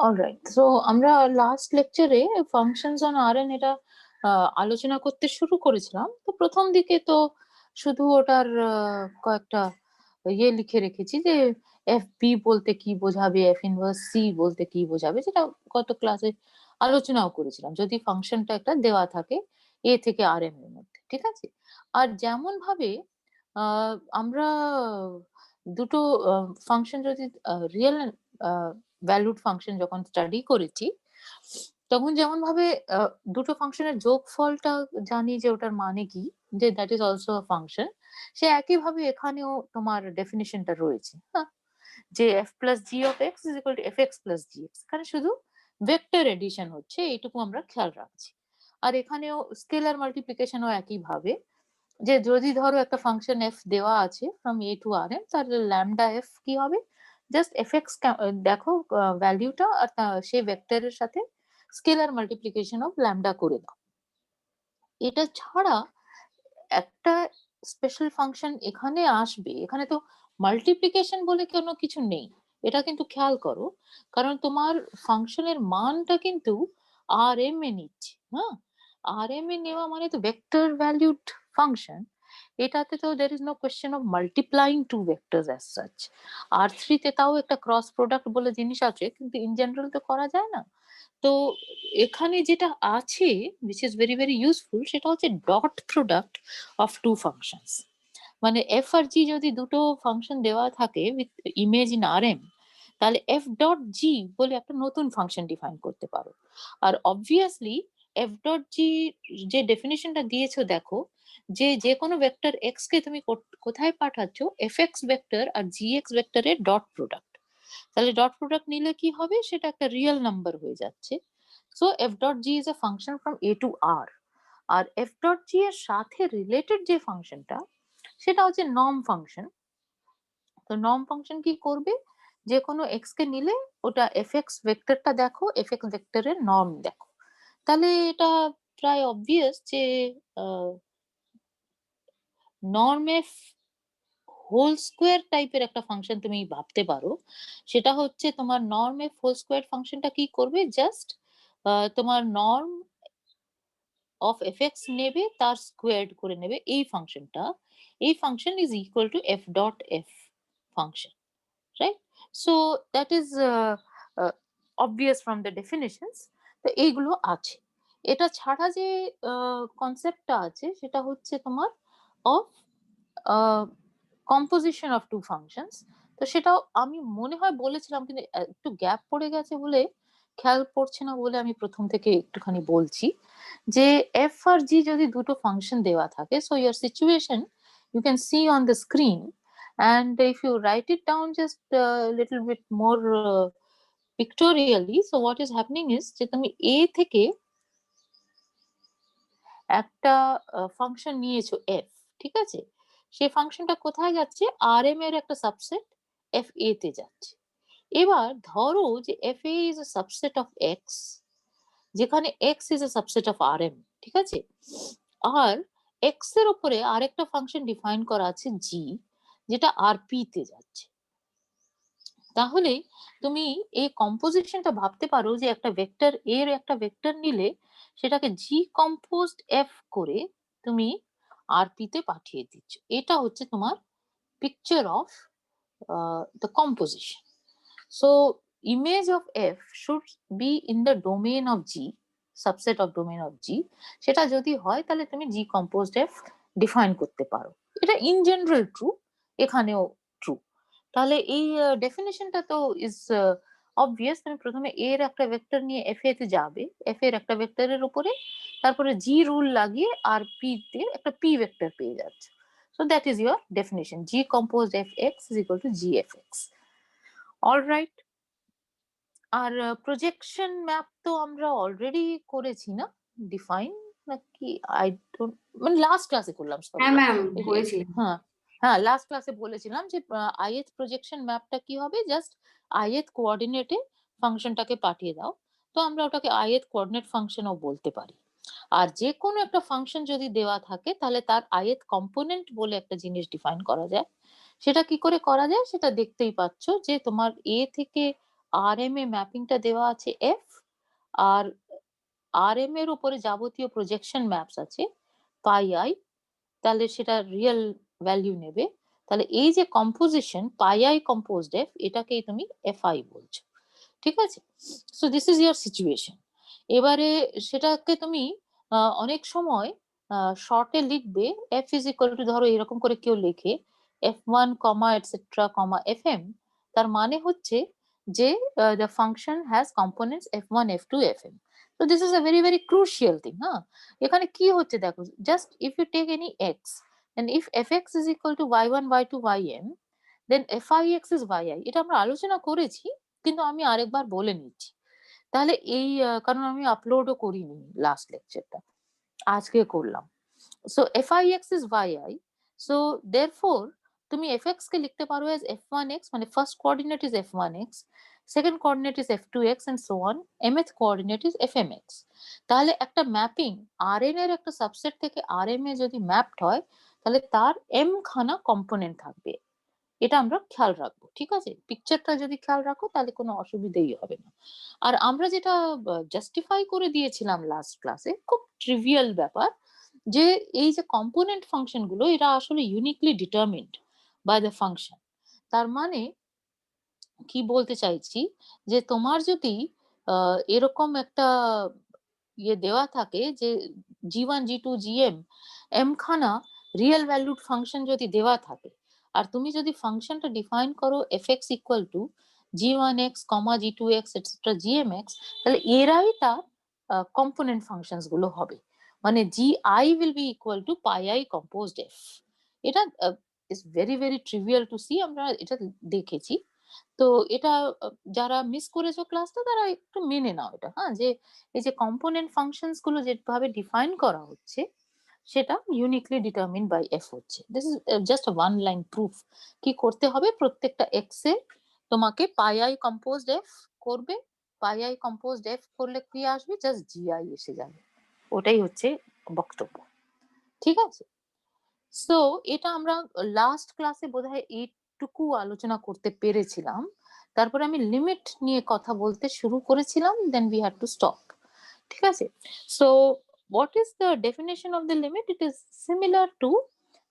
Alright, so আমরা last লেকচারে functions on R এটা আলোচনা করতে শুরু করেছিলাম। তো প্রথম দিকে তো শুধু ওটার কয়েকটা লিখে রেখেছি যে এফ বি বলতে কি বোঝাবে, এফ ইনভার্স সি বলতে কি বোঝাবে, যেটা গত ক্লাসে আলোচনাও করেছিলাম। যদি ফাংশনটা একটা দেওয়া থাকে এ থেকে আর এম এর মধ্যে, ঠিক আছে। আর যেমন ভাবে আমরা দুটো ফাংশন যদি রিয়েল ভ্যালুড ফাংশন যখন স্টাডি করেছি, তখন যেমন ভাবে দুটো ফাংশনের যোগফলটা জানি যে ওটার মানে কি, যে that is also a function, সে একইভাবে এখানেও তোমার ডেফিনিশনটা রয়েছে, হ্যাঁ, যে F plus G of X is equal to F X plus G X. এখানে শুধু ভেক্টর এডিশন হচ্ছে, এইটুকু আমরা খেয়াল রাখছি। আর এখানেও স্কেলার মাল্টিপ্লিকেশনও একইভাবে, যে যদি ধরো একটা ফাংশন এফ দেওয়া আছে from A to R M, তাহলে ল্যামডা এফ কি হবে, জাস্ট এফ এক্স দেখো ভ্যালিউটা, আর সেই ভেক্টরের সাথে স্কেলার মাল্টিপ্লিকেশন অফ ল্যামডা করে দাও। এটা ছাড়া একটা স্পেশাল ফাংশন এখানে আসবে, এখানে তো মাল্টিপ্লিকেশন বলে কোনো কিছু নেই, এটা কিন্তু খেয়াল করো। কারণ তোমার ফাংশনের মানটা কিন্তু আর এম এ নিচ্ছে, হ্যাঁ। আর এম এ নেওয়া মানে তো ভেক্টর ভ্যালিউড ফাংশন, এটাতে তো there is no question of multiplying two vectors as such. R three তে তাও একটা ক্রস প্রোডাক্ট বলে জিনিস আছে, কিন্তু ইন জেনারেল তো করা যায় না। তো এখানে যেটা আছে which is very very useful, সেটা হচ্ছে dot product of two functions. মানে এফ আর জি যদি দুটো ফাংশন দেওয়া থাকে with image in R M, তাহলে এফ ডট জি বলে একটা নতুন ফাংশন ডিফাইন করতে পারো। আর অবভিয়াসলি এফ ডট জি যে ডেফিনেশনটা দিয়েছো দেখো, যে যে কোনো ভেক্টর এক্স কে তুমি কোথায় পাঠাচ্ছ, এফ এক্স ভেক্টর আর জি এক্স ভেক্টরের ডট প্রোডাক্ট। তাহলে ডট প্রোডাক্ট নিলে কি হবে, সেটা একটা রিয়েল নাম্বার হয়ে যাচ্ছে। So F dot G is a function from A to R. আর এফ ডট জি এর সাথে রিলেটেড যে ফাংশনটা, সেটা হচ্ছে নর্ম ফাংশন। তো নর্ম ফাংশন কি করবে, যে কোনো এক্স কে নিলে ওটা এফ এক্স ভেক্টরটা দেখো, এফ এক্স ভেক্টরের নর্ম দেখো। তাহলে এটা প্রায় অবভিয়াস যে নর্ম এফ হোল স্কোয়ার টাইপের একটা ফাংশন তুমি ভাবতে পারো। সেটা হচ্ছে তোমার নর্ম এফ হোল স্কোয়ার ফাংশনটা কি করবে, জাস্ট তোমার নর্ম অফ এফ এক্স নেবে, তার স্কোয়ার্ড করে নেবে এই ফাংশনটা। এই function is equal to F dot F function, right? So that is obvious from the definitions. তো এইগুলো আছে। এটা ছাড়া যে কনসেপ্টটা আছে, সেটা হচ্ছে তোমার of composition of two functions. তো সেটাও আমি মনে হয় বলেছিলাম, কিন্তু একটু গ্যাপ পড়ে গেছে বলে খেয়াল পড়ছে না, বলে আমি প্রথম থেকে একটুখানি বলছি। যে এফ আর জি যদি দুটো ফাংশন দেওয়া থাকে, so year situation you can see on the screen, and if you write it down just a little bit more pictorially, so what is happening is যে তুমি a থেকে একটা ফাংশন নিয়েছো এফ, ঠিক আছে। সেই ফাংশনটা কোথায় যাচ্ছে, আর এম এর একটা সাবসেট এফ এ তে যাচ্ছে। এবার ধরো যে F A is a subset of X, যেখানে X is a subset of R M, ঠিক আছে। আর এক্স এর উপরে আরেকটা ফাংশন ডিফাইন করা আছে জি, যেটা আর পি তে যাচ্ছে। তাহলে তুমি এই কম্পোজিশনটা ভাবতে পারো যে একটা ভেক্টর এর একটা ভেক্টর নিলে সেটাকে জি কম্পোজড এফ করে তুমি আরপি তে পাঠিয়ে দিচ্ছ। এটা হচ্ছে তোমার picture of the composition. So image of F should be in the domain of G, subset of domain of G. সেটা যদি হয় তাহলে তুমি জি কম্পোজড এফ ডিফাইন করতে পারো। এটা ইন জেনারেল ট্রু, এখানেও ট্রু। তাহলে এই ডেফিনেশনটা তো ইজ অবভিয়াস। তুমি প্রথমে এর একটা ভেক্টর নিয়ে এফ এ তে যাবে, এফ এর একটা ভেক্টরের উপরে, তারপরে জি রুল লাগিয়ে আর পি তে একটা পি ভেক্টর পেয়ে যাচ্ছে। So that is your definition, G composed F X is equal to G F X. Alright. আর প্রজেকশন ম্যাপ তো আমরা অলরেডি করেছি না ডিফাইন, নাকি? আই ডোন্ট, মানে লাস্ট ক্লাসে করলাম, সরি। হ্যাঁ ম্যাম হয়েছিল। হ্যাঁ, হ্যাঁ, লাস্ট ক্লাসে বলেছিলাম যে আইএথ প্রজেকশন ম্যাপটা কি হবে, জাস্ট আইএথ কোঅর্ডিনেটে ফাংশনটাকে পাঠিয়ে দাও। তো আমরা ওটাকে আইএথ কোঅর্ডিনেট ফাংশনও বলতে পারি। আর যে কোনো একটা ফাংশন যদি দেওয়া থাকে, তাহলে তার আইএথ কম্পোনেন্ট বলে একটা জিনিস ডিফাইন করা যায়। সেটা কি করে করা যায়, সেটা দেখতেই পাচ্ছ, যে তোমার এ থেকে rm এ ম্যাপিংটা দেওয়া আছে f, আর rm এর উপরে যাবতীয় প্রজেকশন ম্যাপস আছে পাই আই, তাহলে সেটা রিয়েল ভ্যালু নেবে। তাহলে এই যে composition pi I composed F, এটাকেই তুমি fi বলছো। ঠিক আছে? So this is your situation. এবারে সেটাকে তুমি অনেক সময় শর্টে লিখবে f ইজ ইকুয়াল টু, ধরো এরকম করে কেউ লেখে f1 কমা এটসেট্রা কমা fm, তার মানে হচ্ছে যে the function has components f1 f2 fm. So this is a very very crucial thing. হ্যাঁ, এখানে কি হচ্ছে দেখো, just if you take any x and if fx is equal to y1 y2 yn, then fix is yi, এটা আমরা আলোচনা করেছি, কিন্তু আমি আরেকবার বলে নিচ্ছি। তাহলে এই কারণ আমি আপলোডও করিনি লাস্ট লেকচারটা, আজকে করলাম। So fix is yi, so therefore তুমি fx কে লিখতে পারো as f1x, মানে first coordinate is f1x, second coordinate is f2x and so on, mth coordinate is fmx। তাহলে একটা ম্যাপিং rn এর একটা সাবসেট থেকে rm এ যদি ম্যাপড হয়, তাহলে তার m খানা কম্পোনেন্ট থাকবে, এটা আমরা খেয়াল রাখবো। ঠিক আছে, পিকচারটা যদি খেয়াল রাখো তাহলে কোনো অসুবিধাই হবে না। আর আমরা যেটা জাস্টিফাই করে দিয়েছিলাম লাস্ট ক্লাসে, খুব ট্রিভিয়াল ব্যাপার, যে এই যে কম্পোনেন্ট ফাংশন গুলো এরা আসলে uniquely determined by the function. তার মানে কি বলতে চাইছি, যে তোমার যদি এরকম একটা ইয়ে দেওয়া থাকে যে জি1 জি2 জিএম এম খানা রিয়েল ভ্যালুড ফাংশন যদি দেওয়া থাকে, আর তুমি যদি ফাংশনটা ডিফাইন করো fx equal two g1x, g2x etcetera gmx, তাহলে এরাই তার কম্পোনেন্ট ফাংশনস গুলো হবে। মানে gi will be equal to pi i composed f। এটা is very very trivial to see, আমরা এটা দেখেছি। তো এটা যারা মিস করেছো ক্লাসটা তারা একটু মেনে নাও এটা, হ্যাঁ, যে এই যে কম্পোনেন্ট ফাংশনস গুলো যেভাবে ডিফাইন করা হচ্ছে সেটা ইউনিকলি ডিটারমিন বাই এফ হচ্ছে। This is just one line proof. কি করতে হবে, প্রত্যেকটা এক্স এ তোমাকে পাই আই কম্পোজড এফ করবে, পাই আই কম্পোজড এফ করলে কি আসবে, জাস্ট জিআই এসে যাবে, ওটাই হচ্ছে বক্তব্য। ঠিক আছে, সো এটা আমরা লাস্ট ক্লাসে বোধহয় এইটুকু আলোচনা করতে পেরেছিলাম। তারপরে আমি লিমিট নিয়ে কথা বলতে শুরু করেছিলাম, then we had to stop. ঠিক আছে, so what is the definition of the limit? It is similar to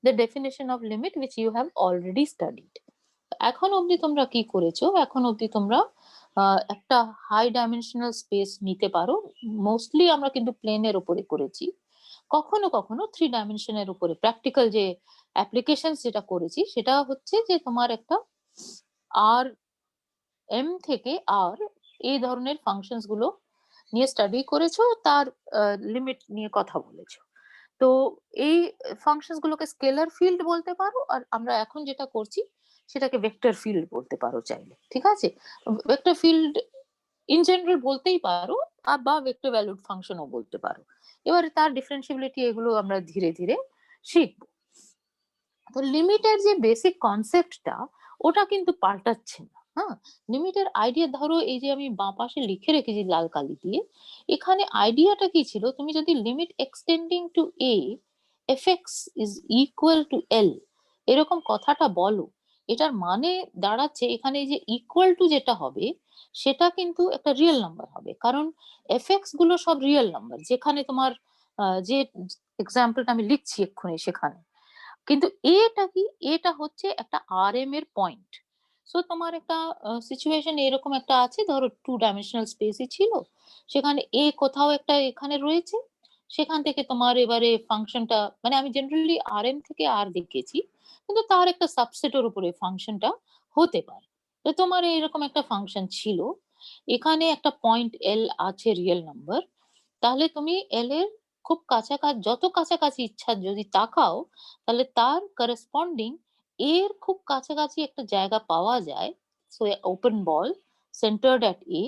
the definition of limit which you have already studied. এখন অবধি তোমরা কি করেছো, এখন অবধি তোমরা একটা হাই ডাইমেনশনাল স্পেস নিতে পারো। মোস্টলি আমরা কিন্তু প্লেনের উপরে করেছি, কখনো কখনো 3 ডাইমেনশনের উপরে প্র্যাকটিক্যাল যে অ্যাপ্লিকেশন যেটা করেছি সেটা হচ্ছে যে তোমার একটা আর এম থেকে আর এই ধরনের ফাংশনস গুলো নিয়ে স্টাডি করেছো, তার লিমিট নিয়ে কথা বলেছো। তো এই ফাংশনস গুলোকে স্কেলার ফিল্ড বলতে পারো, আর আমরা এখন যেটা করছি সেটাকে ভেক্টর ফিল্ড বলতে পারো চাইলে। ঠিক আছে, ভেক্টর ফিল্ড ইন জেনারেল বলতেই পারো, আর বা ভেক্টর ভ্যালুড ফাংশনও বলতে পারো। এবারে তার ডিফারেন্সিবিলিটি এগুলো আমরা ধীরে ধীরে শিখবো। তো লিমিটের যে বেসিক কনসেপ্টটা ওটা কিন্তু পাল্টাচ্ছে না। হ্যাঁ, লিমিটের আইডিয়া, ধরো এই যে আমি বাঁ পাশে লিখে রেখেছি লাল কালি দিয়ে, এখানে আইডিয়াটা কি ছিল, তুমি যদি limit extending to A F X is equal to L এরকম কথাটা বলো, এটার মানে দাঁড়াচ্ছে এখানে এই যে ইকুয়াল টু যেটা হবে সেটা কিন্তু একটা রিয়েল নাম্বার হবে, কারণ এফএক্স গুলো সব রিয়েল নাম্বার, যেখানে তোমার যে এক্সাম্পলটা আমি লিখছি এক্ষুনি সেখানে। কিন্তু এটা কি, এটা হচ্ছে একটা আরএম এর পয়েন্ট। সো তোমার একটা সিচুয়েশন এরকম একটা আছে, ধরো 2 ডাইমেনশনাল স্পেসই ছিল, সেখানে এ কোথাও একটা এখানে রয়েছে, সেখান থেকে তোমার এবারে ফাংশনটা, মানে আমি জেনারেলি আরএম থেকে আর দেখিয়েছি, কিন্তু তার একটা সাবসেটের উপরে ফাংশনটা হতে পারে। তো তোমার এরকম একটা ফাংশন ছিল, এখানে একটা পয়েন্ট এল আছে রিয়েল নাম্বার, তাহলে তুমি এল এর খুব কাছাকাছি, যত কাছাকাছি ইচ্ছা যদি তাকাও, তাহলে তার করেসপন্ডিং এর খুব কাছাকাছি একটা জায়গা পাওয়া যায়। So open ball centred at a,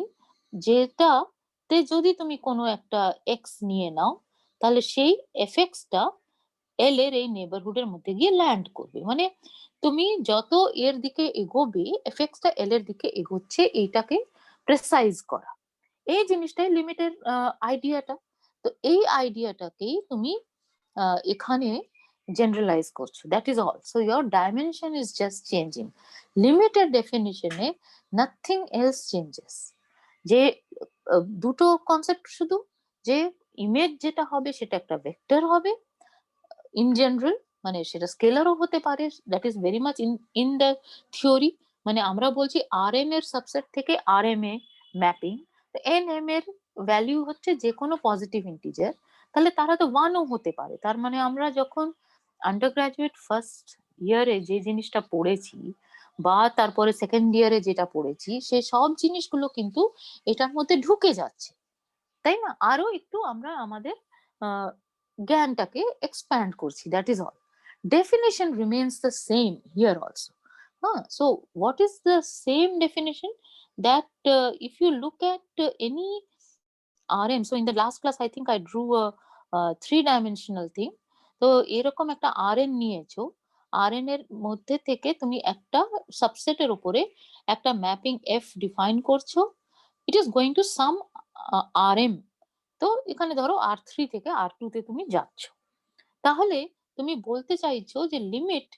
যেটাতে যদি তুমি কোনো একটা এক্স নিয়ে নাও, তাহলে সেই এফএক্সটা এল এর এই নেবারহুডের মধ্যে গিয়ে ল্যান্ড করবে। মানে তুমি যত এর দিকে এগোবে এফএক্সটা এল এর দিকে এগোচ্ছে, এইটাকে প্রেসাইজ করা, এই জিনিসটাই লিমিটের আইডিয়াটা। তো এই আইডিয়াটাকেই তুমি এখানে জেনারেলাইজ করছো, that is all. So your dimension is just changing. Limited ডেফিনিশনে নাথিং এলস চেঞ্জেস। যে দুটো কনসেপ্ট শুধু, যে ইমেজ যেটা হবে সেটা একটা ভেক্টর হবে ইন জেনারেল, মানে সেটা স্কেলারও হতে পারে, that is very much in the theory. মানে আমরা বলছি আর এম এর সাবসেট থেকে আর M A mapping, N M এর ভ্যালু হচ্ছে যে কোনো পজিটিভ ইন্টিজার, তাহলে তারা তো ওয়ানও হতে পারে। তার মানে আমরা যখন আন্ডার গ্রাজুয়েট ফার্স্ট ইয়ারে যে জিনিসটা পড়েছি বা তারপরে সেকেন্ড ইয়ারে যেটা পড়েছি, সে সব জিনিসগুলো কিন্তু এটার মধ্যে ঢুকে যাচ্ছে, তাই না? আরো একটু আমরা আমাদের জ্ঞানটাকে এক্সপ্যান্ড করছি, that is all. Definition remains the same here also. So what is the same definition? That if you look at any RM, so in the last class I think I drew a three-dimensional thing. তো এরকম একটা RN নিয়েছো, RN এর মধ্যে থেকে তুমি একটা সাবসেটের উপরে একটা ম্যাপিং F ডিফাইন করছো, it is going to some RM। তো এখানে ধরো R3 থেকে R2 তে তুমি যাচ্ছ, তাহলে তুমি বলতে চাইছো যে limit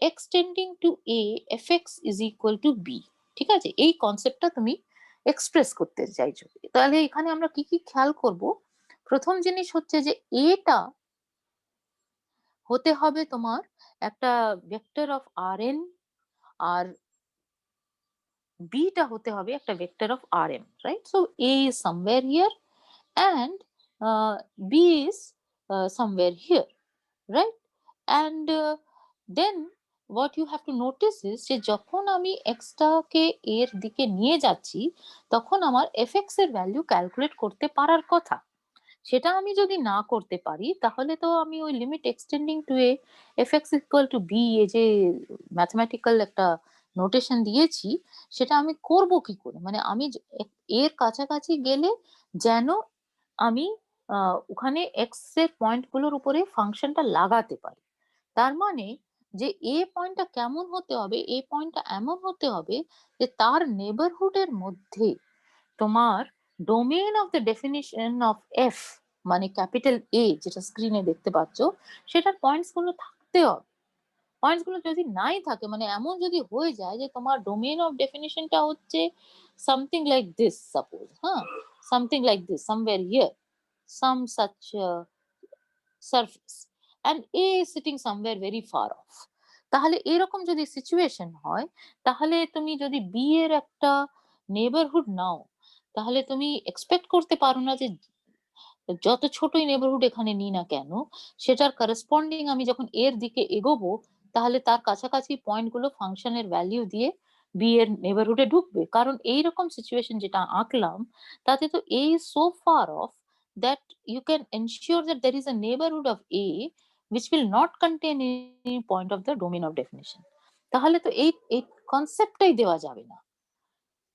extending to A F X is equal to B. ঠিক আছে, এই কনসেপ্টটা তুমি এক্সপ্রেস করতে চাইছো। তাহলে এখানে আমরা কি কি খেয়াল করব? প্রথম জিনিস হচ্ছে যে এটা হতে হবে তোমার একটা ভেক্টর অফ আর এন, আর বিটা হতে হবে একটা vector of R M, right? So A is somewhere here and B is somewhere here, right? And then what you have to notice is যে যখন আমি x টাকে এর দিকে নিয়ে যাচ্ছি, তখন আমার fx এর ভ্যালু ক্যালকুলেট করতে পারার কথা। সেটা আমি যদি না করতে পারি, তাহলে তো আমি ওই limit extending to A fx equal to B, এ যে ম্যাথমেটিক্যাল একটা নোটেশন দিয়েছি, সেটা আমি করব কি করে? মানে আমি এর কাছাকাছি গেলে যেন আমি ওখানে এক্স এর পয়েন্ট গুলোর উপরে ফাংশনটা লাগাতে পারি। তার মানে যে এ পয়েন্টটা কেমন হতে হবে, এ পয়েন্টটা এমন হতে হবে যে তার নেবারহুডের মধ্যে তোমার domain of the definition of F, মানে ক্যাপিটাল এ যেটা স্ক্রিনে দেখতে পাচ্ছ, সেটার পয়েন্টস গুলো থাকতে হবে। পয়েন্টস গুলো যদি নাই থাকে, মানে এমন যদি হয়ে যায় যে তোমার ডোমেইন অফ ডেফিনিশনটা হচ্ছে সামথিং লাইক দিস, সাপোজ, হ্যাঁ, something like this, somewhere here, some such surface, and A is sitting somewhere very far off. তাহলে এরকম যদি সিচুয়েশন হয়, তাহলে তুমি যদি বি এর একটা নেবারহুড নাও, তাহলে তুমি এক্সপেক্ট করতে পারো না যে যত ছোটই নেবারহুড এখানে নিই না কেন, সেটার করেসপন্ডিং আমি যখন এর দিকে এগোবো, তাহলে তার কাছাকাছি পয়েন্টগুলো ফাংশনের ভ্যালিউ দিয়ে বি এর নেবারহুডে ঢুকবে। কারণ এইরকম সিচুয়েশন যেটা আঁকলাম, তাতে তো A is so far off that you can ensure that there is a neighborhood of A which will not contain any point of the domain of definition. তাহলে তো এই কনসেপ্টটাই দেওয়া যাবে না,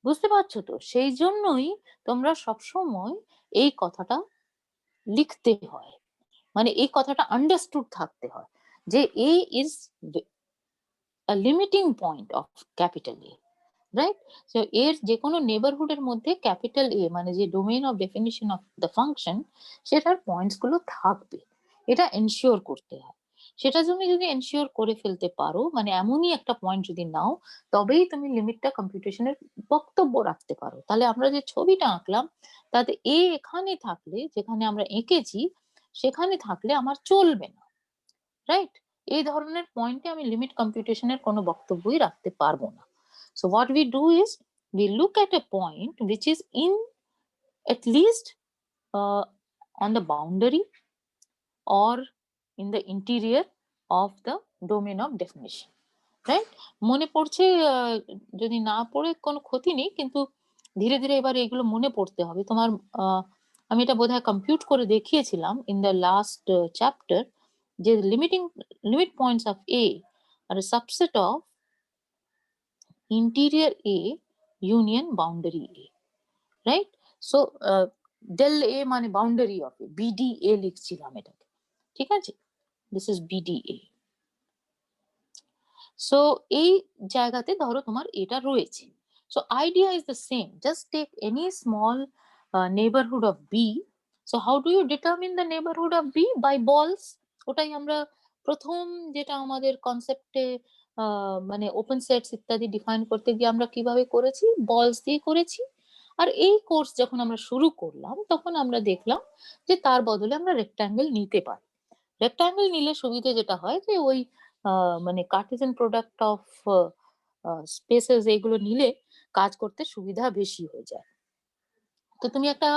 বুঝতে পারছো তো? সেই জন্যই তোমরা সবসময় এই কথাটা লিখতে হয়, মানে এই কথাটা আন্ডারস্টুড থাকতে হয় যে A is a limiting point of capital A, right? So এর যে কোনো নেবারহুডের মধ্যে ক্যাপিটাল এ, মানে যে domain of definition of the function, সেটার পয়েন্টস গুলো থাকবে, এটা এনশিওর করতে হয়। সেটা তুমি যদি এনশিওর করে ফেলতে পারো, মানে এমনই একটা পয়েন্ট যদি নাও, তবেই তুমি লিমিটটা কম্পিউটেশনের বক্তব্য রাখতে পারো। তাহলে আমরা যে ছবিটা আঁকলাম, তাতে এ এখানে থাকলে, যেখানে আমরা এঁকেছি সেখানে থাকলে আমার চলবে না, রাইট? এই ধরনের পয়েন্টে আমি লিমিট কম্পিউটেশনের কোনো বক্তব্যই রাখতে পারবো না। So what we do is we look at a point which is in at least on the boundary or in the interior of the domain of definition, right? মনে পড়ছে? যদি না পড়ে কোনো ক্ষতি নেই, কিন্তু ধীরে ধীরে এবার এগুলো মনে পড়তে হবে তোমার। আমি এটা বোধহয় কম্পিউট করে দেখিয়েছিলাম in the last chapter, যে limit points of A are a subset of interior A union boundary A, right? So del A মানে boundary of A, BDA লিখছিলাম এটাকে, ঠিক আছে? This is BDA. So এই জায়গাতে ধরো তোমার এটা রয়েছে। So idea is the same, just take any small neighborhood of B. So how do you determine the neighborhood of B? By balls. ওটাই আমরা প্রথম যেটা আমাদের কনসেপ্টে মানে ওপেন সেটস ইত্যাদি ডিফাইন করতে গিয়ে আমরা কিভাবে করেছি, বলস দিয়ে করেছি। আর এই কোর্স যখন আমরা শুরু করলাম তখন আমরা দেখলাম যে তার বদলে আমরা রেক্ট্যাঙ্গেল নিতে পারি। রেক্ট্যাঙ্গেল নিলে সুবিধে যেটা হয় যে ওই মানে কার্টেসিয়ান প্রোডাক্ট অফ স্পেসেস এগুলো নিলে কাজ করতে সুবিধা বেশি হয়ে যায়। তো তুমি একটা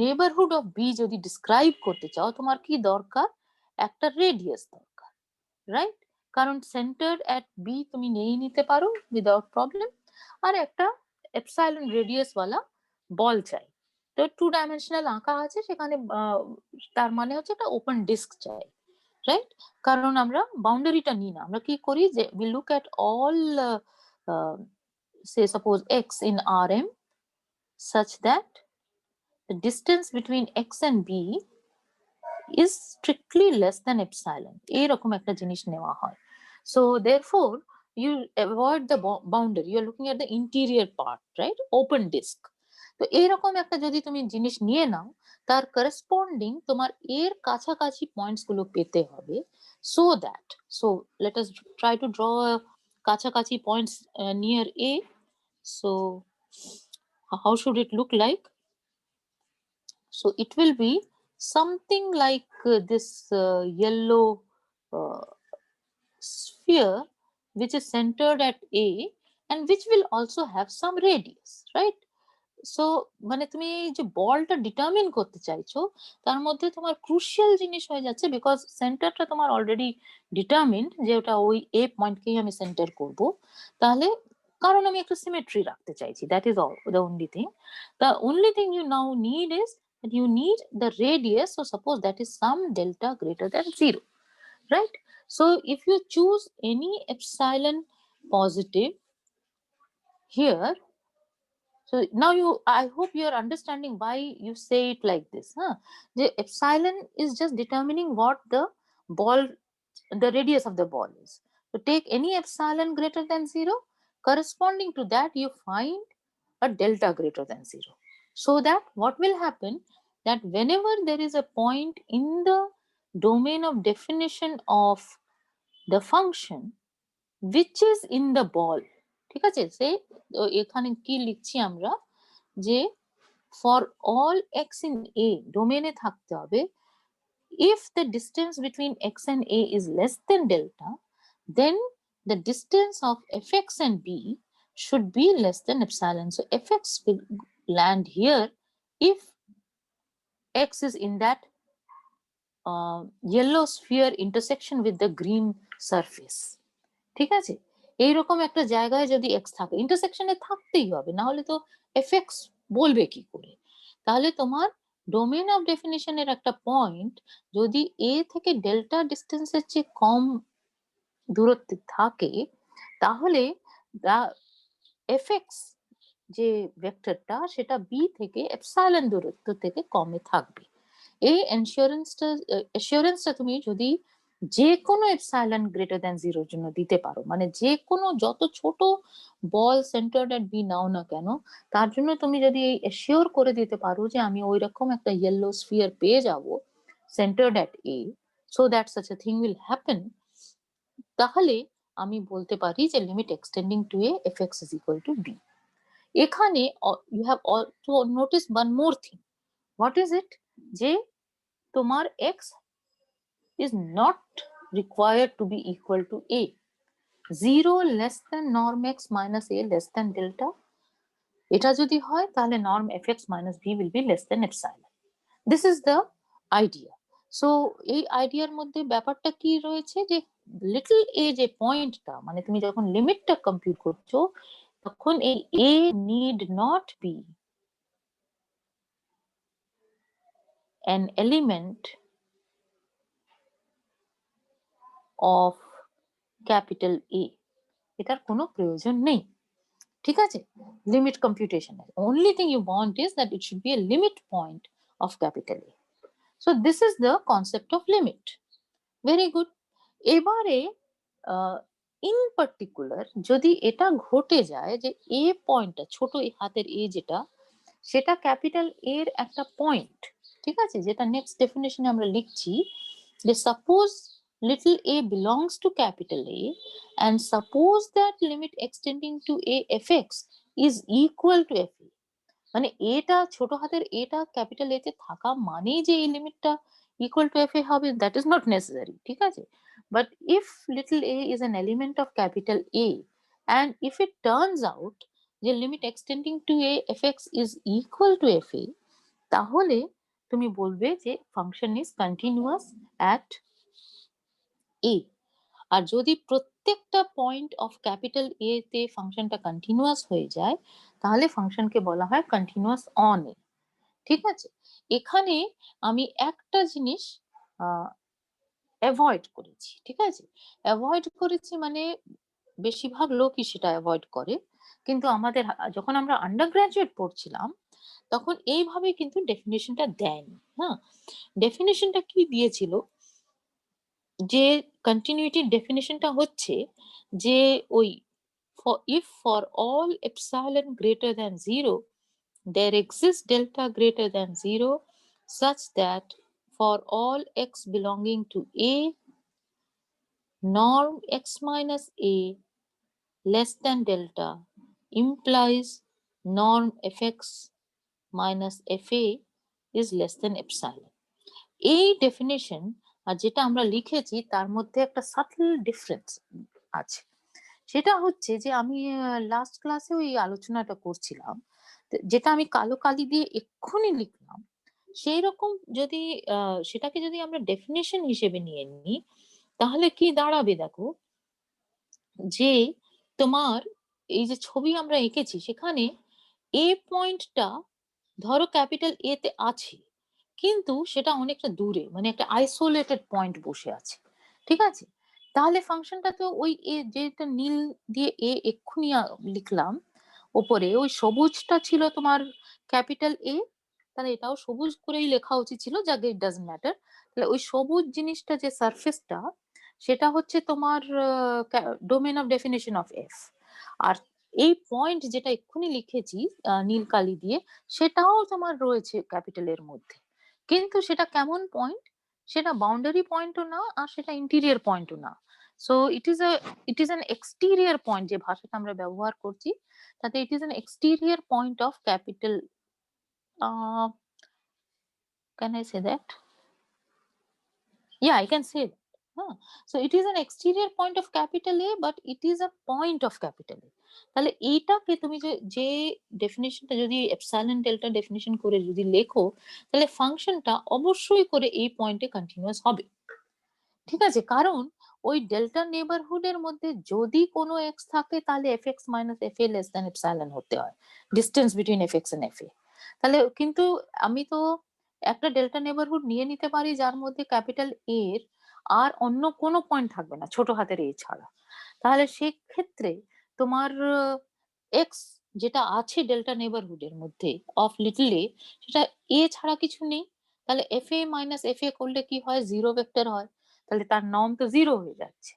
নেইবারহুড অফ বি যদি ডিসক্রাইব করতে চাও, তোমার কি দরকার? একটা রেডিয়াস দরকার, রাইট? কারণ সেন্টার এট বি তুমি নিয়েই নিতে পারো উইদাউট প্রবলেম। আর একটা এপসাইলন রেডিয়াস ওয়ালা বল চাই। তো 2 ডাইমেনশনাল আঁকা আছে সেখানে, তার মানে হচ্ছে একটা ওপেন ডিস্ক চাই, রাইট? কারণ আমরা বাউন্ডারিটা নিই না, আমরা কি করি যে we look at all say suppose x in Rm such that the distance between x and b is strictly less than epsilon, এরকম একটা জিনিস নেওয়া হয়। So therefore you avoid the boundary, you are looking at the interior part, right? Open disk। তো এইরকম একটা যদি তুমি জিনিস নিয়ে নাও, তার করসপন্ডিং তোমার এর কাছাকাছি পয়েন্টস গুলো পেতে হবে, so that, so let us try to draw a কাছাকাছি points near a। So how should it look like? So it will be something like this yellow sphere which is centered at A and which will also have some radius, right? So মানে তুমি যে বলটা determine করতে চাইছো তার মধ্যে তোমার crucial জিনিস হয়ে যাচ্ছে, বিকজ সেন্টারটা তোমার অলরেডি ডিটারমিন্ড যে ওটা ওই এ পয়েন্টকেই আমি সেন্টার করব। তাহলে কারণ আমি একটা সিমেট্রি রাখতে চাইছি, that is all the only thing. The only thing you now need is that you need the radius, so suppose that is some delta greater than 0, right? So if you choose any epsilon positive here, so now I hope you are understanding why you say it like this, huh? The epsilon is just determining what the ball, the radius of the ball is. So take any epsilon greater than 0, corresponding to that you find a delta greater than 0, so that what will happen, that whenever there is a point in the domain of definition of the function which is in the ball, ঠিক আছে? সে এখানে কি লিখছি আমরা, যে for all x in a ডোমেনে থাকতে হবে, if the distance between x and a is less than delta, then the distance of fx and b should be less than epsilon. So fx will land here if x is in that yellow sphere intersection with the green surface, ঠিক আছে? এইরকম একটা জায়গায় যদি x থাকে, ইন্টারসেকশনে থাকতেই হবে, না হলে তো এফএক্স বলবে কি করে? তাহলে তোমার ডোমেন অফ ডেফিনিশনের একটা পয়েন্ট যদি এ থেকে ডেল্টা ডিস্টেন্সের চেয়ে কম দূরত্বে থাকে, তাহলে এফএক্স যে ভেক্টরটা সেটা বি থেকে এপসাইলন দূরত্ব থেকে কমে থাকবে। এই এসিওরেন্সটা তুমি যদি যে কোনো এপসাইলন গ্রেটার দ্যান 0 এর জন্য দিতে পারো, মানে যে কোনো যত ছোট বল সেন্টার্ড এট বি নাও না কেন, তার জন্য তুমি যদি এই এসিওর করে দিতে পারো যে আমি ওই রকম একটা ইয়েলো স্ফিয়ার পেয়ে যাব centered at A, so that such a thing will happen, তাহলে আমি বলতে পারি যে limit extending to A F X is equal to B. এখানে you have also notice one more thing. What is it? যে তোমার X is not required to be equal to a. 0 less than norm x minus a less than delta, এটা যদি হয় তাহলে norm fx minus b will be less than epsilon. This is the idea. So এই আইডিয়ার মধ্যে ব্যাপারটা কি রয়েছে, যে লিটল a যে পয়েন্টটা, মানে তুমি যখন লিমিটটা কম্পিউট করছো তখন এই a need not be an element of capital A, এটার কোনো প্রয়োজন নেই, ঠিক আছে? Limit computation, only thing you want is that it should be a limit point of capital A. So this is the concept of limit. Very good. এবারে in particular যদি এটা ঘটে যায় যে এ পয়েন্টটা, ছোট হাতের এ যেটা, সেটা ক্যাপিটাল এর একটা পয়েন্ট, ঠিক আছে? যেটা নেক্সট ডেফিনেশনে আমরা লিখছি যে suppose little a belongs to capital A, and suppose that limit extending to a fx is equal to fa, মানে এটা ছোট হাতের এটা ক্যাপিটাল এ তে থাকা মানেই যে এই লিমিটটা ইকুয়াল টু এফ এ হবে, দ্যাট ইজ নট নেসেসারি, ঠিক আছে? But if little A is an element of capital A and if it turns out যে limit extending to A F X is equal to F A, তাহলে তুমি বলবে যে function is continuous at A. আর যদি প্রত্যেকটা point of capital এ তে ফাংশনটা কন্টিনিউয়াস হয়ে যায়, তাহলে ফাংশনকে বলা হয় কন্টিনিউয়াস অন এ। ঠিক আছে? এখানে আমি একটা জিনিস অ্যাভয়েড করেছি, ঠিক আছে? অ্যাভয়েড করেছি মানে বেশিরভাগ লোকই সেটা অ্যাভয়েড করে। কিন্তু আমাদের যখন আমরা আন্ডার গ্র্যাজুয়েট পড়ছিলাম, তখন এইভাবে কিন্তু ডেফিনিশনটা দেয়নি। হ্যাঁ? ডেফিনিশনটা কি দিয়েছিল? যে কন্টিনিউইটির ডেফিনিশনটা হচ্ছে যে ওই if for all epsilon greater than 0 there exists delta greater than 0 such that for all x belonging to A, norm x minus A less than delta implies norm fx minus fa is less than epsilon. এই definition আর যেটা আমরা লিখেছি তার মধ্যে একটা subtle difference আছে। সেটা হচ্ছে যে আমি লাস্ট ক্লাসে ওই আলোচনাটা করছিলাম, যেটা আমি কালো কালি দিয়ে এক্ষুনি লিখলাম, সেই রকম যদি সেটাকে যদি আমরা ডেফিনেশন হিসেবে নিয়ে নিই, তাহলে কি দাঁড়াবে দেখো, যে তোমার এই যে ছবি আমরা এঁকেছি সেখানে এ পয়েন্টটা ধরো ক্যাপিটাল এ তে আছে, কিন্তু সেটা অনেকটা দূরে, মানে একটা আইসোলেটেড পয়েন্ট বসে আছে, ঠিক আছে? তাহলে ফাংশনটা তো ওই এ যেটা নীল দিয়ে এ এক্ষুনি লিখলাম ওপরে, ওই সবুজটা ছিল তোমার ক্যাপিটাল এ, তাহলে এটাও সবুজ করেই লেখা উচিত ছিল, যাকে ইট ডাজন্ট ম্যাটার। তাহলে ওই সবুজ জিনিসটা যে সারফেসটা, সেটা হচ্ছে তোমার domain of definition of F. আর এই পয়েন্ট যেটা এক্ষুনি লিখেছি নীল কালি দিয়ে, সেটাও তোমার রয়েছে ক্যাপিটাল এর মধ্যে, কিন্তু সেটা কেমন পয়েন্ট? সেটা বাউন্ডারি পয়েন্টও না, আর সেটা ইন্টেরিয়র পয়েন্টও না। So it is an exterior point, যে ভাষাটা আমরা ব্যবহার করছি তাতে it is an exterior point of capital, can I say that? Yeah, I can say that. So it is an exterior point of capital A, but it is a point of capital A. তাহলে এইটাকে তুমি যে ডেফিনিশনটা যদি epsilon delta definition করে যদি লেখো, তাহলে ফাংশনটা অবশ্যই করে এই পয়েন্টে কন্টিনিউয়াস হবে, ঠিক আছে? কারণ ওই ডেল্টা নেবারহুড এর মধ্যে যদি কোনো এক্স থাকে, তাহলে F X minus F A less than epsilon হতে হয়, distance between F X and F A. তাহলে কিন্তু আমি তো একটা ডেল্টা নেবারহুড নিয়ে নিতে পারি যার মধ্যে ক্যাপিটাল এর আর অন্য কোনো পয়েন্ট থাকবে না ছোট হাতের এ ছাড়া। তাহলে সেক্ষেত্রে তোমার এক্স যেটা আছে ডেল্টা নেবারহুড এর মধ্যে অফ লিটল এ, সেটা এ ছাড়া কিছু নেই। তাহলে এফ এ মাইনাস এফ এ করলে কি হয়? জিরো ভেক্টর হয়। তাহলে তার নর্ম তো জিরো হয়ে যাচ্ছে।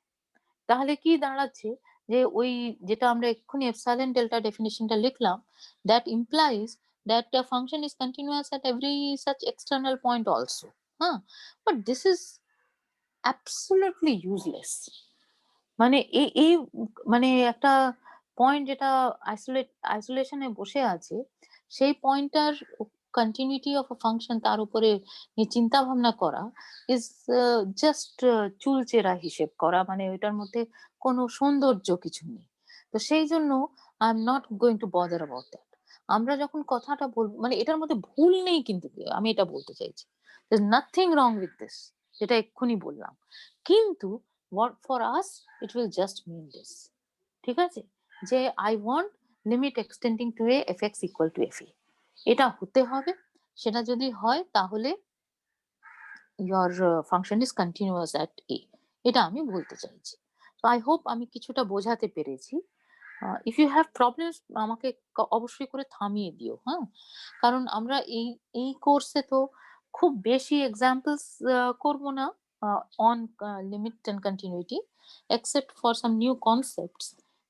তাহলে কি দাঁড়াচ্ছে, যে ওই যেটা আমরা এক্ষুনি এপসাইলন ডেল্টা ডেফিনিশনটা লিখলাম, that implies that the function is continuous at every such external point also. But this is absolutely useless. মানে এই মানে একটা পয়েন্ট যেটা আইসোলেশনে বসে আছে, সেই পয়েন্টটার কন্টিনিউটি অফ আ ফাংশন তার উপরে চিন্তা ভাবনা করা ইজ জাস্ট চুলচেরা হিসেব করা, মানে ওইটার মধ্যে কোনো সৌন্দর্য কিছু নেই। তো সেই জন্য I am not going to bother about that. আমরা যখন কথাটা বলবো, মানে এটার মধ্যে ভুল নেই, কিন্তু আমি এটা বলতে চাইছি নাথিং রং উইথ দিস, যেটা এক্ষুনি বললাম। কিন্তু what for us it will just mean this, ঠিক আছে? যে I want limit extending to a fx equal to fa, এটা হতে হবে। সেটা যদি হয় তাহলে your function is continuous at a, এটা আমি বলতে চাইছি। তো I hope আমি কিছুটা বোঝাতে পেরেছি। if you have problems আমাকে অবশ্যই করে থামিয়ে দিও, হ্যাঁ? কারণ আমরা এই কোর্সে তো খুব বেশি এক্সাম্পলস করব না on limit and continuity, except for some new concepts.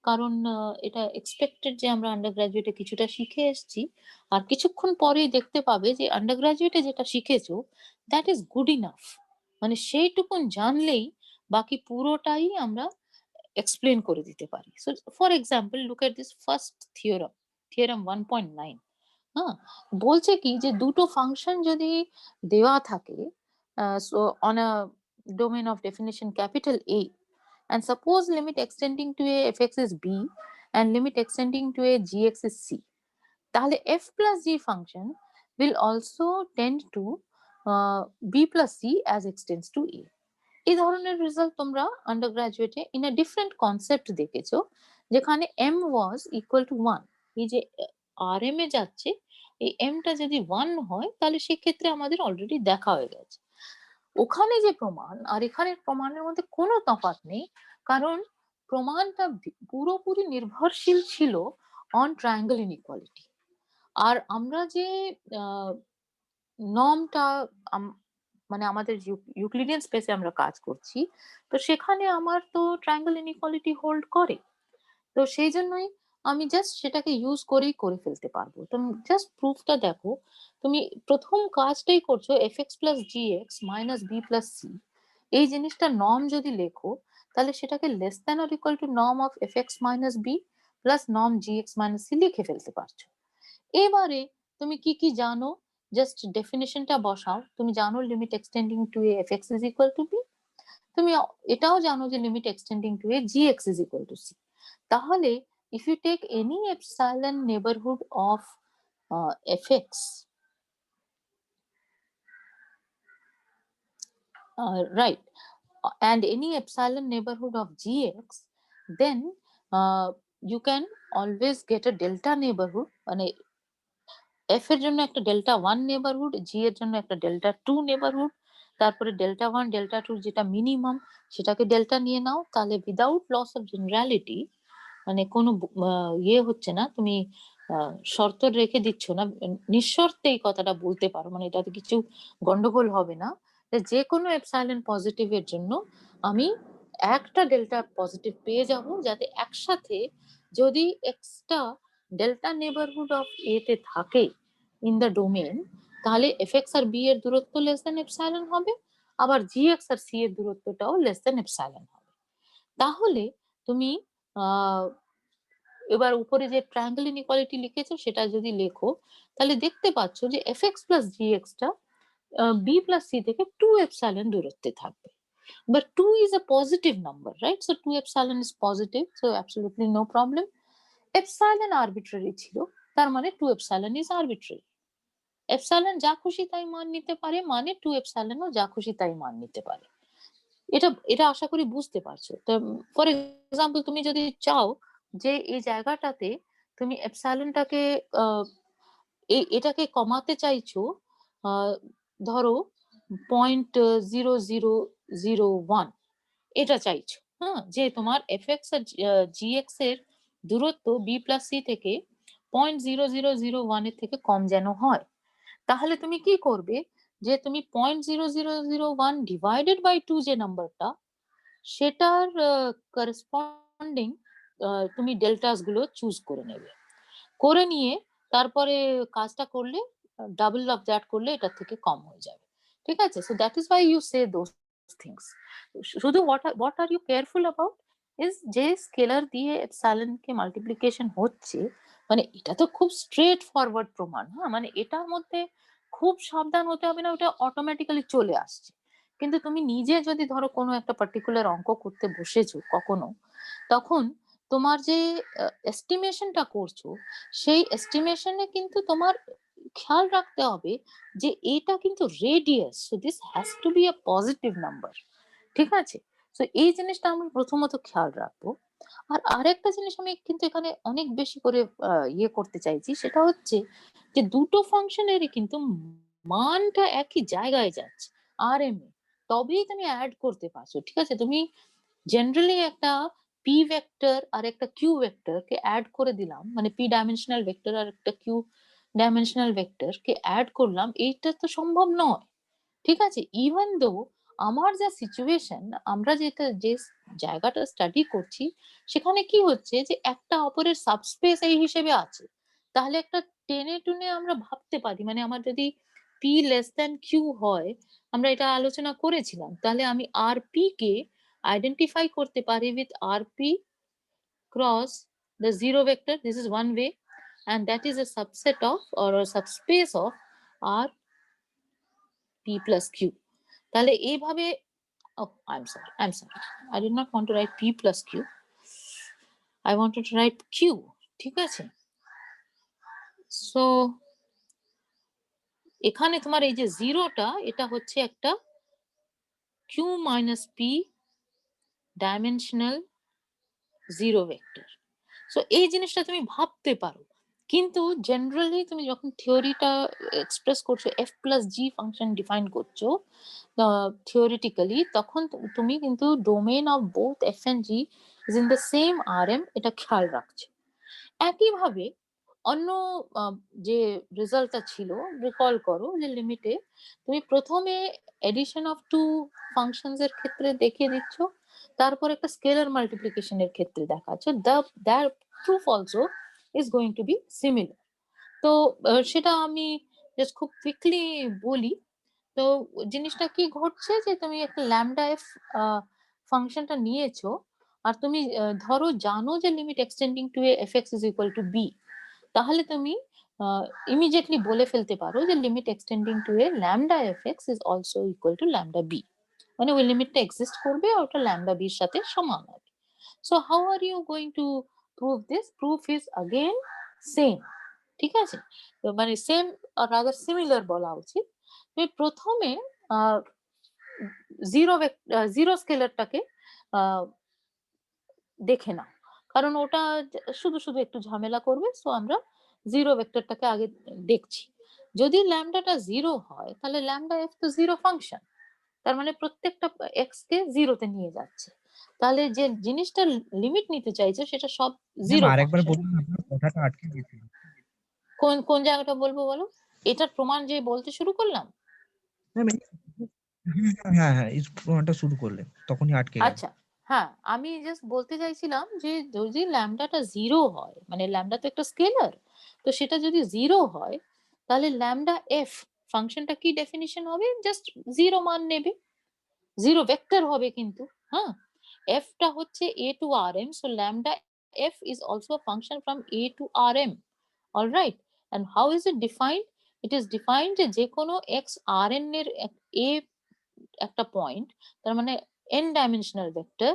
কারণ এটা এক্সপেক্টেড যে আমরা আন্ডার গ্রাজুয়েটে কিছুটা শিখে এসেছি, আর কিছুক্ষণ পরেই দেখতে পাবে যে আন্ডার গ্রাজুয়েটে যেটা শিখেছো দ্যাট ইজ গুড ইনাফ, মানে সেইটুকুন জানলেই বাকি পুরোটাই আমরা এক্সপ্লেন করে দিতে পারি। So for example look at this first theorem 1.9। হ্যাঁ? বলছে কি যে দুটো ফাংশন যদি দেওয়া থাকে so on a domain of definition capital A, and suppose limit extending to a fx is b and limit extending to a gx is c, তাহলে f plus g function will also tend to b plus c as extends to a। এই ধরনের result তোমরা আন্ডার গ্রাজুয়েটে in a different concept দেখেছো, যেখানে M was equal to 1। এই যে আর এম এ যাচ্ছে, এই এমটা যদি 1 হয় তাহলে সেক্ষেত্রে আমাদের অলরেডি দেখা হয়ে গেছে। ওখানে যে প্রমাণ আর এখানের প্রমাণের মধ্যে কোনো তফাৎ নেই, কারণ প্রমাণটা পুরোপুরি নির্ভরশীল ছিল অন ট্রায়াঙ্গল ইনইকুয়ালিটি। আর আমরা যে নর্মটা মানে আমাদের ইউক্লিডিয়ান স্পেসে আমরা কাজ করছি, তো সেখানে আমার তো ট্রায়াঙ্গল ইনইকুয়ালিটি হোল্ড করে। তো সেই জন্যই আমি জাস্ট সেটাকে ইউজ করেই করে ফেলতে পারবো। তো জাস্ট প্রুফটা দেখো, তুমি প্রথম কাজটাই করছো fx plus gx minus b plus c, এই জিনিসটা নর্ম যদি লেখো তাহলে সেটাকে less than or equal to norm of fx minus b plus norm gx minus c লিখে ফেলতে পারছো। এবারে তুমি কি কি জানো, জাস্ট ডেফিনিশনটা বসাও। তুমি জানো limit extending to A fx is equal to b, তুমি এটাও জানো যে limit extending to A gx is equal to c। তাহলে if you take any epsilon neighborhood of fx, right, and any epsilon neighborhood of gx, then you can always get a delta neighborhood, মানে f এর জন্য একটা delta 1 neighbourhood, g এর জন্য একটা delta 2 neighbourhood, তারপরে delta 1 delta 2 যেটা minimum সেটাকে ডেল্টা নিয়ে নাও। তাহলে উইদাউট লস অফ জেনারেলিটি, মানে কোনো ইয়ে হচ্ছে না, তুমি শর্ত রেখে দিচ্ছ না, নিঃশর্তে এই কথাটা বলতে পারো, মানে এটাতে কিছু গন্ডগোল হবে না। যে কোনো এপসাইলন পজিটিভ এর জন্য আমি একটা ডেল্টা পজিটিভ পেয়ে যাব, যাতে একসাথে যদি এক্সটা ডেল্টা নেবারহুড অফ এ তে থাকে ইন দ্য ডোমেন, তাহলে এফএক্স আর বি এর দূরত্ব লেস দেন এপসাইলন হবে, আবার জি এক্স আর সি এর দূরত্বটাও লেস দেন এপসাইলন হবে। তাহলে তুমি এবার উপরে যে ট্রায়াঙ্গল ইনইকুয়ালিটি লিখেছো সেটা যদি লেখো, তাহলে দেখতে পাচ্ছ যে এফএক্স প্লাস জি এক্সটা বি প্লাস সি থেকে 2 epsilon দূরত্বে থাকবে। But 2 is a positive number, right? So 2 epsilon is positive, so absolutely no problem. Epsilon arbitrary ছিল, তার মানে 2 epsilon is arbitrary. Epsilon যা খুশি তাই মান নিতে পারে, মানে 2 epsilon ও যা খুশি তাই মান নিতে পারে। এটা এটা আশা করি বুঝতে পারছো। তো ফর এক্সাম্পল তুমি যদি চাও যে এই জায়গাটাতে তুমি এপসাইলনটাকে এটাকে কমাতে চাইছো, ধরো 0.0001 এটা চাইছো, হ্যাঁ, যে তোমার এফএক্স আর জিএক্স এর দূরত্ব বি প্লাস সি থেকে 0.0001 এর থেকে কম যেন হয়। তাহলে তুমি কি করবে, যে তুমি 0.0001 ডিভাইডেড বাই 2 যে নাম্বারটা, সেটার করেসপন্ডিং তুমি ডেল্টাস গুলো চুজ করে নেবে। করে নিয়ে তারপরে কাজটা করলে ডাবল অফ দ্যাট করলে এটার থেকে কম হয়ে যাবে। ঠিক আছে? So that is why you say those things. শুধু what are you careful about is যে স্কেলার দিয়ে এপসাইলন কে মাল্টিপ্লিকেশন হচ্ছে, মানে এটা তো খুব স্ট্রেট ফরওয়ার্ড প্রমাণ। হ্যাঁ, মানে এটার মধ্যে খুব সাবধান হতে হবে না, ওটা অটোমেটিক্যালি চলে আসছে। কিন্তু তুমি নিজে যদি ধরো কোনো একটা পার্টিকুলার অঙ্ক করতে বসেছো কখনো, তখন তোমার যে এস্টিমেশনটা করছো, সেই এস্টিমেশনে কিন্তু তোমার খেয়াল রাখতে হবে যে এটা কিন্তু radius, so this has to be a positive number. ঠিক আছে? সো এই জিনিসটা আমরা প্রথমত খেয়াল রাখবো। আর আরেকটা জিনিস আমি কিন্তু এখানে অনেক বেশি করে ইয়ে করতে চাইছি, সেটা হচ্ছে যে দুটো ফাংশনেরই কিন্তু মানটা একই জায়গায় যাচ্ছে, আর এম এ, তবেই তুমি অ্যাড করতে পারছো। ঠিক আছে? তুমি জেনারেলি একটা পি ভেক্টর আর একটা কিউ ভেক্টর কে অ্যাড করে দিলাম, মানে পি ডাইমেনশনাল ভেক্টর আর একটা কিউ ডাইমেনশনাল ভেক্টর কে অ্যাড করলাম, এইটা তো সম্ভব নয়। ঠিক আছে? ইভেন দো আমার যা সিচুয়েশন, আমরা যে জায়গাটা স্টাডি করছি, সেখানে কি হচ্ছে যে একটা অপরের সাবস্পেস এই হিসেবে আছে। তাহলে একটা টেনে টুনে আমরা ভাবতে পারি, মানে আমার যদি পি লেস দ্যান কিউ হয়, আমরা এটা আলোচনা করেছিলাম, তাহলে আমি আর পি কে আইডেন্টিফাই করতে পারি with rp cross the zero vector. This is one way, and that is a subset of or a subspace of r p plus q. তাহলে এইভাবে oh I'm sorry I did not want to write p plus q, I wanted to write q. ঠিক আছে, so এখানে তোমার এই যে জিরোটা এটা হচ্ছে একটা q minus p dimensional zero vector. So এই জিনিসটা তুমি ভাবতে পারো, কিন্তু জেনারেলি তুমি যখন থিওরিটা এক্সপ্রেস করছো F plus G function define করছো থিওরিটিক্যালি, তখন তুমি কিন্তু domain of both F and G is in the same R M, এটা খেয়াল রাখছো। একইভাবে অন্য যে রেজাল্টটা ছিল রিকল করো যে লিমিটে তুমি প্রথমে এডিশন অফ টু ফাংশনস এর ক্ষেত্রে দেখিয়ে দিচ্ছ, তারপর একটা স্কেলার মাল্টিপ্লিকেশনের ক্ষেত্রে দেখাচ্ছ, the proof also is going to be similar. তো সেটা আমি জাস্ট খুব কুইকলি বলি। তো জিনিসটা কি ঘটছে যে তুমি একটা ল্যামডা এফ ফাংশনটা নিয়েছো, আর তুমি ধরো জানো যে limit extending to A F X is equal to B, তাহলে তুমি ইমিডিয়েটলি বলে ফেলতে পারো যে limit extending to A lambda F X is also equal to lambda B, মানে ওই লিমিটটা এক্সিস্ট করবে আর ওটা ল্যামডা বির সাথে সমান হবে। So how are you going to prove this? Proof is again same. ঠিক আছে, তো মানে সেম রাদার সিমিলার বলা উচিত। তুমি প্রথমে জিরো স্কেলারটাকে দেখে নাও, কারণ ওটা শুধু শুধু একটু ঝামেলা করবে। সো আমরা জিরো ভেক্টরটাকে আগে দেখছি। যদি ল্যামডাটা জিরো হয় তাহলে ল্যামডা এফ তো জিরো ফাংশন, তার মানে প্রত্যেকটা এক্স কে জিরোতে নিয়ে যাচ্ছে, তাহলে যে জিনিসটা লিমিট নিতে চাইছে সেটা সব ম্যাম জিরো আরেকবার ফাংশন। বলুন, আপনার কথাটা আটকে গেছিল। কোন কোন জায়গাটা বলবো বলো? এটার প্রমাণ যে বলতে শুরু করলাম। ম্যাম হ্যাঁ হ্যাঁ এই প্রমাণটা শুরু করলেন তখনই আটকে গেল। আচ্ছা, হ্যাঁ আমি জাস্ট বলতে চাইছিলাম যে যদি ল্যামডাটা জিরো হয়, মানে ল্যামডা তো একটা স্কেলার, তো সেটা যদি জিরো হয় তাহলে ল্যামডা এফ ফাংশনটা কি ডেফিনিশন হবে? জাস্ট জিরো মান নেবে, জিরো ভেক্টর হবে কিন্তু। হ্যাঁ, এফটা হচ্ছে A to R M, so lambda F is also a function from a to rm. all right, and how is it defined? it is defined যে কোনো x rn এর a একটা পয়েন্ট, তার মানে n ডাইমেনশনাল ভেক্টর,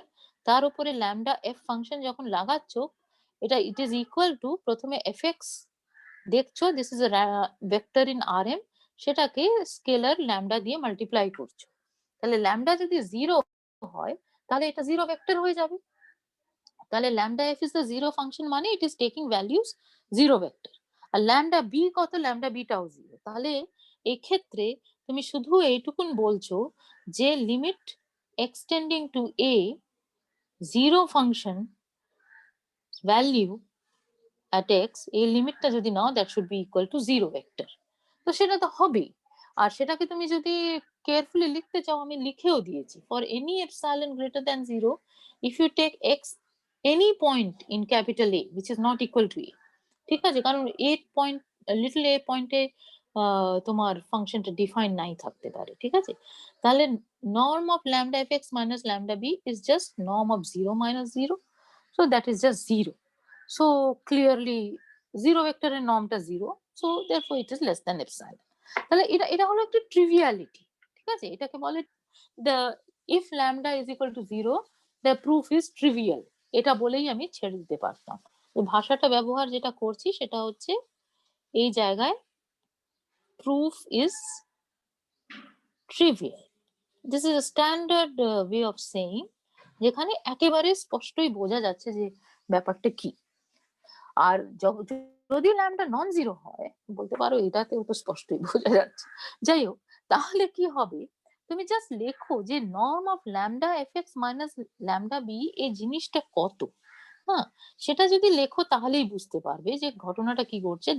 তার উপরে lambda F function যখন লাগাচ্ছ, এটা ইট ইজ ইকুয়াল টু প্রথমে fx দেখছো, this is a vector in rm, সেটাকে স্কেলার ল্যামডা দিয়ে মাল্টিপ্লাই করছো। তাহলে ল্যামডা যদি জিরো হয় তাহলে এটা জিরো ভেক্টর হয়ে যাবে। তাহলে lambda F is the zero function, মানে it is taking values zero vector. আর ল্যামডা বি কত? ল্যামডা বিটাও জিরো। তাহলে এই ক্ষেত্রে তুমি শুধু এইটুকুন বলছো যে limit extending to A zero function value at x, এই লিমিটটা যদি নাও that should be equal to zero vector. তো সেটা তো হবেই। আর সেটাকে তুমি যদি কেয়ারফুলি লিখতে চাও, আমি লিখেও দিয়েছি, for any epsilon greater than zero if you take X any point in capital A which is not equal to A. ঠিক আছে, কারণ এ পয়েন্ট লিটল এ পয়েন্টে তোমার ফাংশনটা ডিফাইন নাই থাকতে পারে। ঠিক আছে, তাহলে norm of lambda F X minus lambda B is just norm of zero minus zero, so that is just zero. So clearly zero vector এর নর্মটা zero, so therefore it is less than epsilon। তাহলে এটা এটা হলো একটা ট্রিভিয়ালিটি। ঠিক আছে, এটাকে বলে the if lambda is equal to zero the proof is trivial, এটা বলেই আমি ছেড়ে দিতে পারতাম। তো ভাষাটা ব্যবহার যেটা করছি সেটা হচ্ছে এই জায়গায় proof is trivial, this is a standard way of saying, যেখানে একেবারে স্পষ্টই বোঝা যাচ্ছে যে ব্যাপারটা কি। আর যদি ল্যামডা নন জিরো হয় বলতে পারো এটাতেও তো স্পষ্টই বোঝা যাচ্ছে। যাই হোক, তাহলে কি হবে? তুমি জাস্ট লেখো যে norm of lambda F X minus lambda B এই জিনিসটা কত। হ্যাঁ, সেটা যদি লেখো তাহলেই বুঝতে পারবে যে ঘটনাটা কি ঘটছে।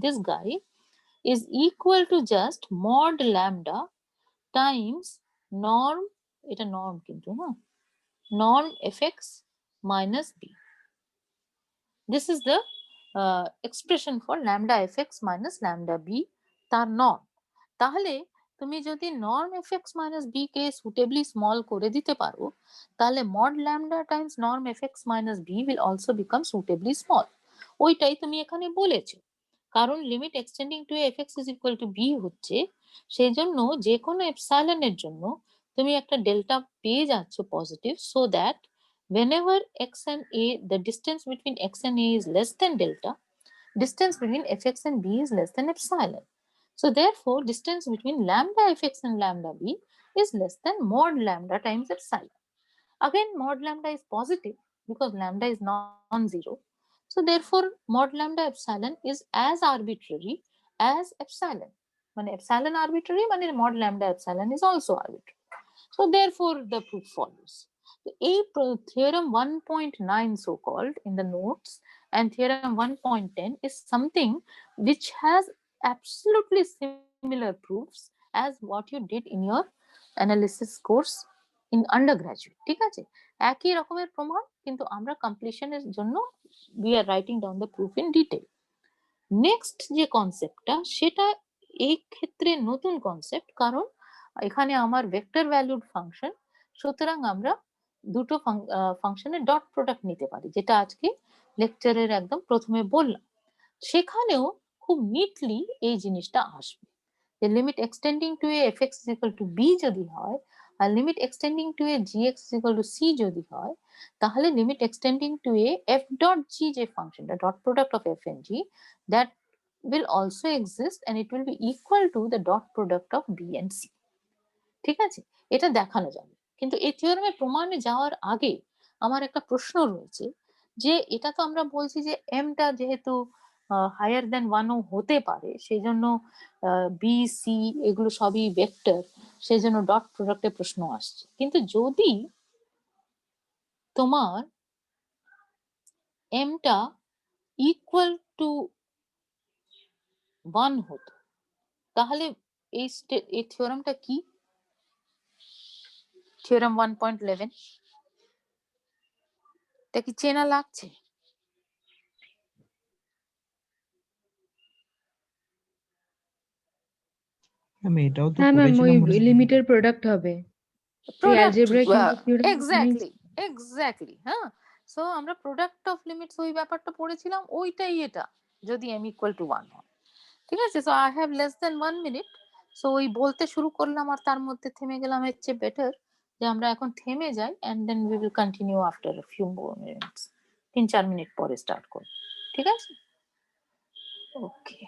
This guy is equal to just mod lambda times norm, এটা নর্ম কিন্তু, হ্যাঁ, norm F X minus B. This is the expression for lambda fx minus lambda b তার নর্ম। তাহলে তুমি যদি নর্ম fx মাইনাস বি কে suitably small করে দিতে পারো, তাহলে mod lambda times norm fx minus B will also become suitably small. ওইটাই তুমি এখানে বলেছো, কারণ limit extending to fx is equal to B হচ্ছে, সেই জন্য যে কোনো এপসাইলনের জন্য তুমি একটা ডেল্টা পেয়ে যাচ্ছ positive, so that whenever x and a, the distance between x and a is less than delta, distance between fx and b is less than epsilon. So therefore, distance between lambda fx and lambda b is less than mod lambda times epsilon. Again, mod lambda is positive because lambda is non-zero. So therefore, mod lambda epsilon is as arbitrary as epsilon. When epsilon arbitrary, when mod lambda epsilon is also arbitrary. So therefore, the proof follows. A theorem 1.9 so-called in the notes and theorem 1.10 is something which has absolutely similar proofs as what you did in your analysis course in undergraduate. ঠিক আছে, একই রকমের প্রমাণ, কিন্তু আমরা কমপ্লিশনের জন্য we are writing down the proof in detail. Next যে কনসেপ্টটা, সেটা এই ক্ষেত্রে নতুন কনসেপ্ট, কারণ এখানে আমার ভেক্টর ভ্যালুড ফাংশন, সুতরাং আমরা দুটো ফাংশনের ডট প্রোডাক্ট নিতে পারি, যেটা আজকে লেকচারের একদম প্রথমে বললাম। সেখানেও খুব নিটলি এই জিনিসটা আসবে, যে limit extending to A F X equal to B যদি হয়, আর limit extending to A G X equal to C যদি হয়, তাহলে limit extending to A F dot G যে ফাংশনটা, dot product of F and G, that will also exist and it will be equal to the dot product of b and c. ঠিক আছে, এটা দেখানো যাবে। কিন্তু এই থিওরেমের প্রমাণে যাওয়ার আগে আমার একটা প্রশ্ন রয়েছে, যে এটা তো আমরা বলছি যে এমটা যেহেতু হায়ার দেন 1ও হতে পারে, সেই জন্য বি সি এগুলো সবই ভেক্টর, সেই জন্য ডট প্রোডাক্টের প্রশ্ন আসছে। কিন্তু যদি তোমার এমটা ইকুয়াল টু 1 হতো, তাহলে এই থিওরেমটা কি? থিওরেম 1.11, এটা কি চেনা লাগছে? এটাও তো হ্যাঁ ম্যাম, ওই করেছিলাম লিমিটের প্রোডাক্ট হবে। এক্স্যাক্টলি, হ্যাঁ। সো আমরা প্রোডাক্ট অফ লিমিটস ওই ব্যাপারটা পড়েছিলাম, ওইটাই এটা, যদি m ইকুয়াল টু 1 হয়। ঠিক আছে, so I have less than 1 minute, so ওই বলতে শুরু করলাম আর তার মধ্যে থেমে গেলাম, এর চেয়ে বেটার যে আমরা এখন থেমে যাই, and then we will continue after a few more minutes. 3-4 minute পরে স্টার্ট করব, ঠিক আছে? ওকে।